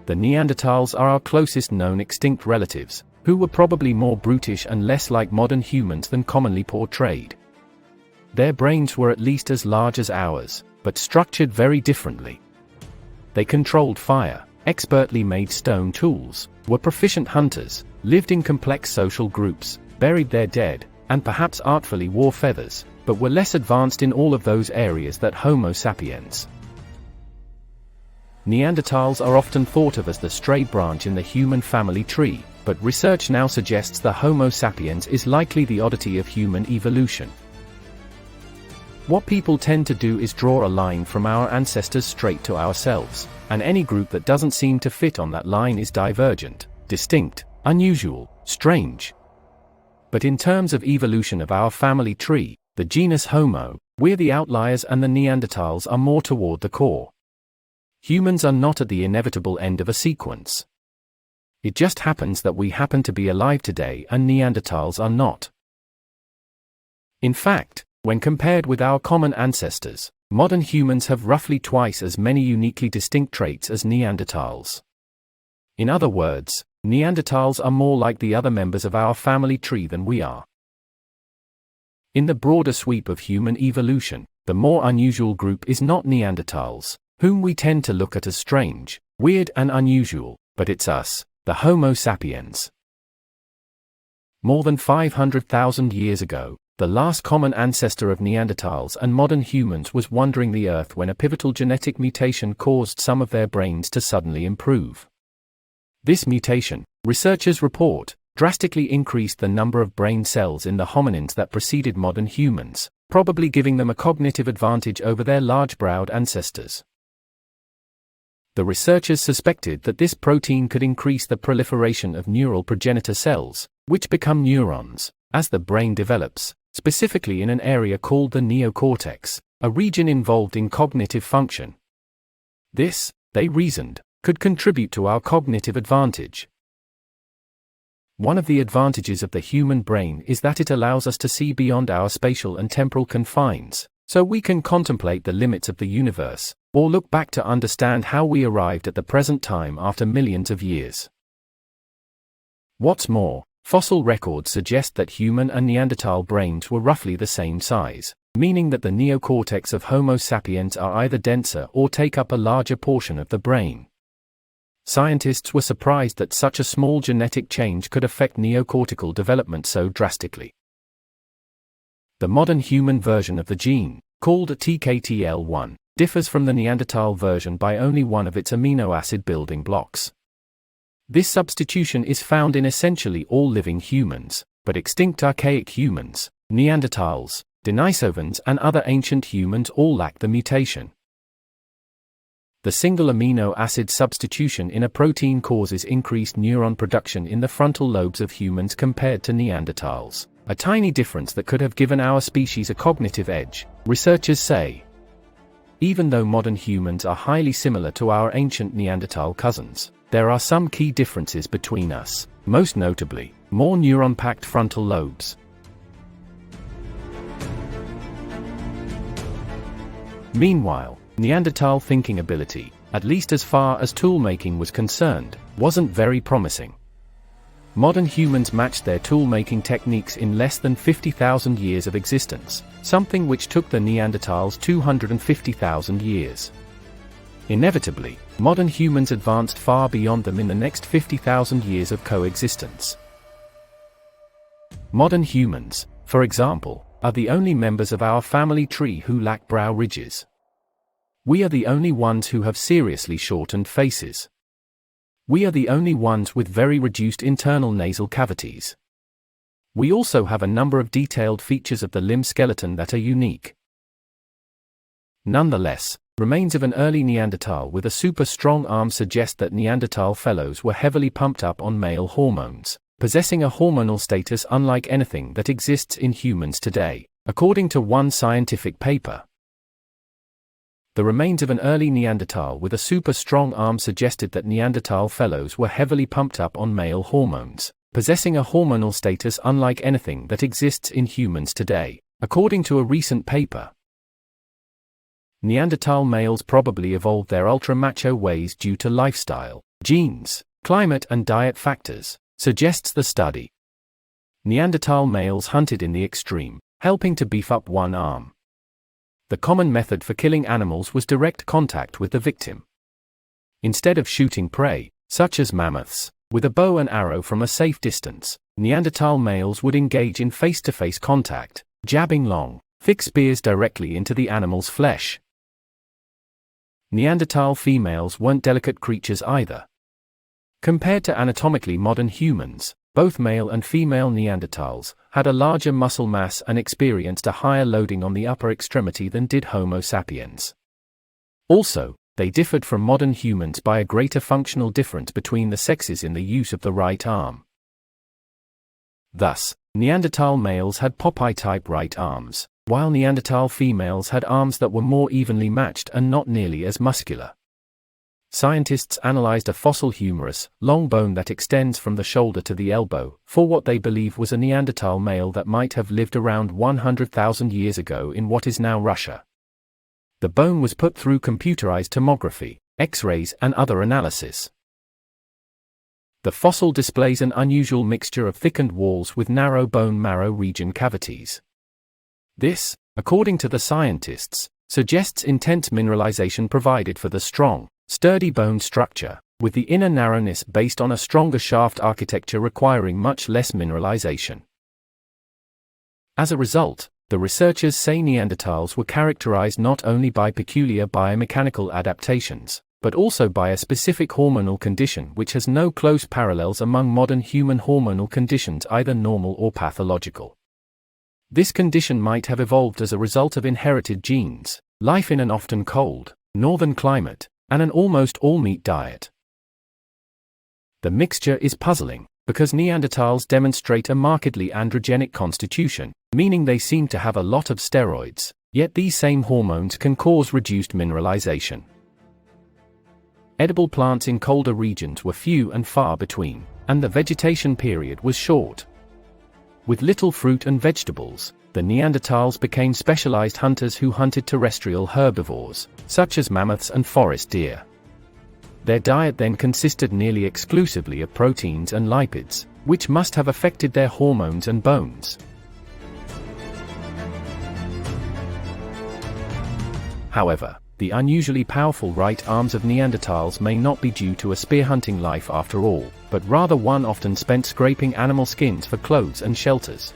the Neanderthals are our closest known extinct relatives, who were probably more brutish and less like modern humans than commonly portrayed. Their brains were at least as large as ours, but structured very differently. They controlled fire, expertly made stone tools, were proficient hunters, lived in complex social groups, buried their dead, and perhaps artfully wore feathers, but were less advanced in all of those areas than Homo sapiens. Neanderthals are often thought of as the stray branch in the human family tree, but research now suggests the Homo sapiens is likely the oddity of human evolution. What people tend to do is draw a line from our ancestors straight to ourselves, and any group that doesn't seem to fit on that line is divergent, distinct, unusual, strange. But in terms of evolution of our family tree, the genus Homo, we're the outliers and the Neanderthals are more toward the core. Humans are not at the inevitable end of a sequence. It just happens that we happen to be alive today and Neanderthals are not. In fact, when compared with our common ancestors, modern humans have roughly twice as many uniquely distinct traits as Neanderthals. In other words, Neanderthals are more like the other members of our family tree than we are. In the broader sweep of human evolution, the more unusual group is not Neanderthals, whom we tend to look at as strange, weird and unusual, but it's us, the Homo sapiens. More than 500,000 years ago, the last common ancestor of Neanderthals and modern humans was wandering the Earth when a pivotal genetic mutation caused some of their brains to suddenly improve. This mutation, researchers report, drastically increased the number of brain cells in the hominins that preceded modern humans, probably giving them a cognitive advantage over their large-browed ancestors. The researchers suspected that this protein could increase the proliferation of neural progenitor cells, which become neurons, as the brain develops, specifically in an area called the neocortex, a region involved in cognitive function. This, they reasoned, could contribute to our cognitive advantage. One of the advantages of the human brain is that it allows us to see beyond our spatial and temporal confines, so we can contemplate the limits of the universe, or look back to understand how we arrived at the present time after millions of years. What's more, fossil records suggest that human and Neanderthal brains were roughly the same size, meaning that the neocortex of Homo sapiens are either denser or take up a larger portion of the brain. Scientists were surprised that such a small genetic change could affect neocortical development so drastically. The modern human version of the gene, called TKTL1, differs from the Neanderthal version by only one of its amino acid building blocks. This substitution is found in essentially all living humans, but extinct archaic humans, Neanderthals, Denisovans and other ancient humans all lack the mutation. The single amino acid substitution in a protein causes increased neuron production in the frontal lobes of humans compared to Neanderthals, a tiny difference that could have given our species a cognitive edge, researchers say. Even though modern humans are highly similar to our ancient Neanderthal cousins, there are some key differences between us, most notably, more neuron-packed frontal lobes. Meanwhile, Neanderthal thinking ability, at least as far as tool-making was concerned, wasn't very promising. Modern humans matched their tool-making techniques in less than 50,000 years of existence, something which took the Neanderthals 250,000 years. Inevitably, modern humans advanced far beyond them in the next 50,000 years of coexistence. Modern humans, for example, are the only members of our family tree who lack brow ridges. We are the only ones who have seriously shortened faces. We are the only ones with very reduced internal nasal cavities. We also have a number of detailed features of the limb skeleton that are unique. Nonetheless, remains of an early Neanderthal with a super strong arm suggest that Neanderthal fellows were heavily pumped up on male hormones, possessing a hormonal status unlike anything that exists in humans today, according to one scientific paper. The remains of an early Neanderthal with a super strong arm suggested that Neanderthal fellows were heavily pumped up on male hormones, possessing a hormonal status unlike anything that exists in humans today, according to a recent paper. Neanderthal males probably evolved their ultra-macho ways due to lifestyle, genes, climate and diet factors, suggests the study. Neanderthal males hunted in the extreme, helping to beef up one arm. The common method for killing animals was direct contact with the victim. Instead of shooting prey, such as mammoths, with a bow and arrow from a safe distance, Neanderthal males would engage in face-to-face contact, jabbing long, thick spears directly into the animal's flesh. Neanderthal females weren't delicate creatures either. Compared to anatomically modern humans, both male and female Neanderthals had a larger muscle mass and experienced a higher loading on the upper extremity than did Homo sapiens. Also, they differed from modern humans by a greater functional difference between the sexes in the use of the right arm. Thus, Neanderthal males had Popeye-type right arms, while Neanderthal females had arms that were more evenly matched and not nearly as muscular. Scientists analyzed a fossil humerus, long bone that extends from the shoulder to the elbow, for what they believe was a Neanderthal male that might have lived around 100,000 years ago in what is now Russia. The bone was put through computerized tomography, X-rays and other analysis. The fossil displays an unusual mixture of thickened walls with narrow bone marrow region cavities. This, according to the scientists, suggests intense mineralization provided for the strong, sturdy bone structure, with the inner narrowness based on a stronger shaft architecture requiring much less mineralization. As a result, the researchers say Neanderthals were characterized not only by peculiar biomechanical adaptations, but also by a specific hormonal condition which has no close parallels among modern human hormonal conditions, either normal or pathological. This condition might have evolved as a result of inherited genes, life in an often cold, northern climate, and an almost all-meat diet. The mixture is puzzling, because Neanderthals demonstrate a markedly androgenic constitution, meaning they seem to have a lot of steroids, yet these same hormones can cause reduced mineralization. Edible plants in colder regions were few and far between, and the vegetation period was short. With little fruit and vegetables, the Neanderthals became specialized hunters who hunted terrestrial herbivores, such as mammoths and forest deer. Their diet then consisted nearly exclusively of proteins and lipids, which must have affected their hormones and bones. However, the unusually powerful right arms of Neanderthals may not be due to a spear-hunting life after all, but rather one often spent scraping animal skins for clothes and shelters.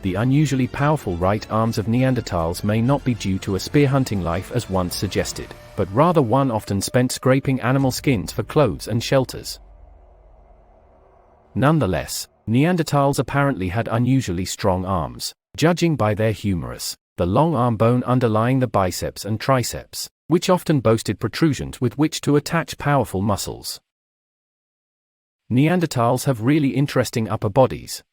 The unusually powerful right arms of Neanderthals may not be due to a spear-hunting life as once suggested, but rather one often spent scraping animal skins for clothes and shelters. Nonetheless, Neanderthals apparently had unusually strong arms, judging by their humerus, the long arm bone underlying the biceps and triceps, which often boasted protrusions with which to attach powerful muscles. Neanderthals have really interesting upper bodies.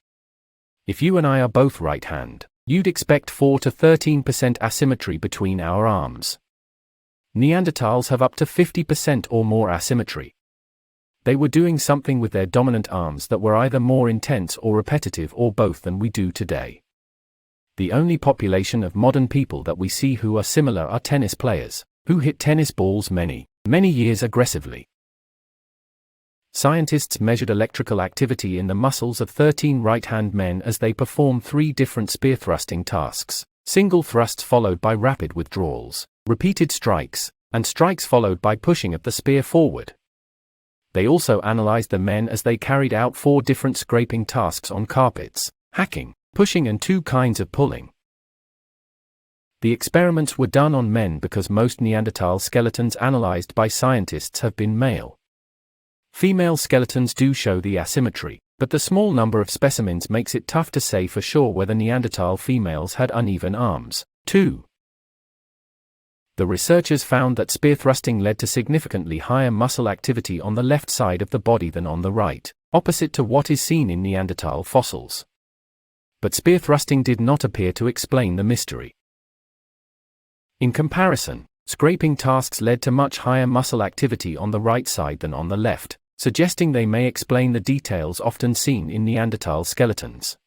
If you and I are both right-hand, you'd expect 4 to 13% asymmetry between our arms. Neanderthals have up to 50% or more asymmetry. They were doing something with their dominant arms that were either more intense or repetitive or both than we do today. The only population of modern people that we see who are similar are tennis players, who hit tennis balls many years aggressively. Scientists measured electrical activity in the muscles of 13 right-hand men as they performed 3 different spear thrusting tasks: single thrusts followed by rapid withdrawals, repeated strikes, and strikes followed by pushing of the spear forward. They also analyzed the men as they carried out 4 different scraping tasks on carpets: hacking, pushing and 2 kinds of pulling. The experiments were done on men because most Neanderthal skeletons analyzed by scientists have been male. Female skeletons do show the asymmetry, but the small number of specimens makes it tough to say for sure whether Neanderthal females had uneven arms, too. The researchers found that spear thrusting led to significantly higher muscle activity on the left side of the body than on the right, opposite to what is seen in Neanderthal fossils. But spear thrusting did not appear to explain the mystery. In comparison, scraping tasks led to much higher muscle activity on the right side than on the left, suggesting they may explain the details often seen in Neanderthal skeletons.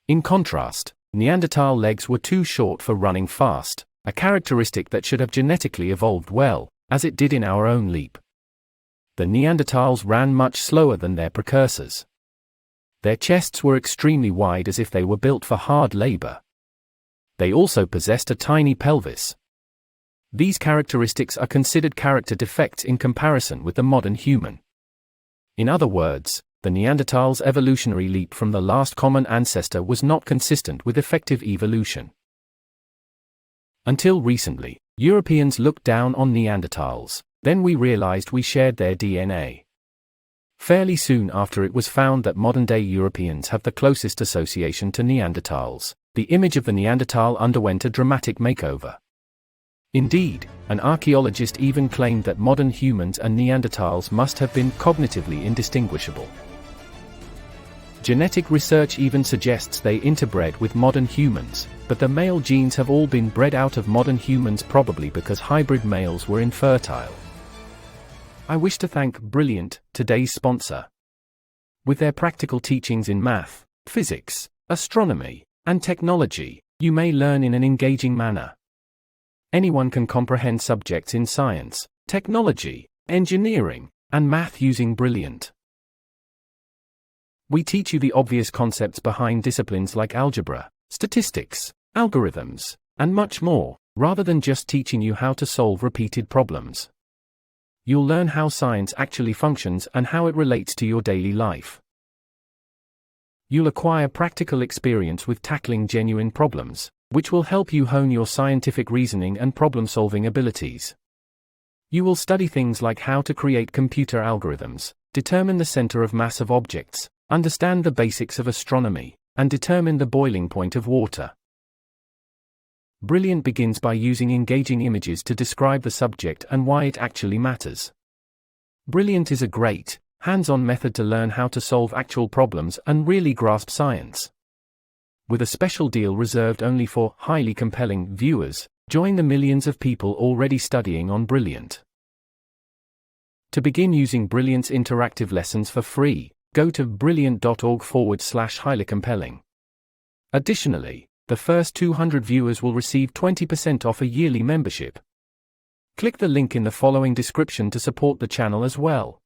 In contrast, Neanderthal legs were too short for running fast, a characteristic that should have genetically evolved well, as it did in our own leap. The Neanderthals ran much slower than their precursors. Their chests were extremely wide as if they were built for hard labor. They also possessed a tiny pelvis. These characteristics are considered character defects in comparison with the modern human. In other words, the Neanderthals' evolutionary leap from the last common ancestor was not consistent with effective evolution. Until recently, Europeans looked down on Neanderthals, then we realized we shared their DNA. Fairly soon after it was found that modern-day Europeans have the closest association to Neanderthals, the image of the Neanderthal underwent a dramatic makeover. Indeed, an archaeologist even claimed that modern humans and Neanderthals must have been cognitively indistinguishable. Genetic research even suggests they interbred with modern humans, but the male genes have all been bred out of modern humans, probably because hybrid males were infertile. I wish to thank Brilliant, today's sponsor. With their practical teachings in math, physics, astronomy, and technology, you may learn in an engaging manner. Anyone can comprehend subjects in science, technology, engineering, and math using Brilliant. We teach you the obvious concepts behind disciplines like algebra, statistics, algorithms, and much more, rather than just teaching you how to solve repeated problems. You'll learn how science actually functions and how it relates to your daily life. You'll acquire practical experience with tackling genuine problems, which will help you hone your scientific reasoning and problem-solving abilities. You will study things like how to create computer algorithms, determine the center of mass of objects, understand the basics of astronomy, and determine the boiling point of water. Brilliant begins by using engaging images to describe the subject and why it actually matters. Brilliant is a great, hands-on method to learn how to solve actual problems and really grasp science. With a special deal reserved only for highly compelling viewers, join the millions of people already studying on Brilliant. To begin using Brilliant's interactive lessons for free, go to brilliant.org/highlycompelling. Additionally, the first 200 viewers will receive 20% off a yearly membership. Click the link in the following description to support the channel as well.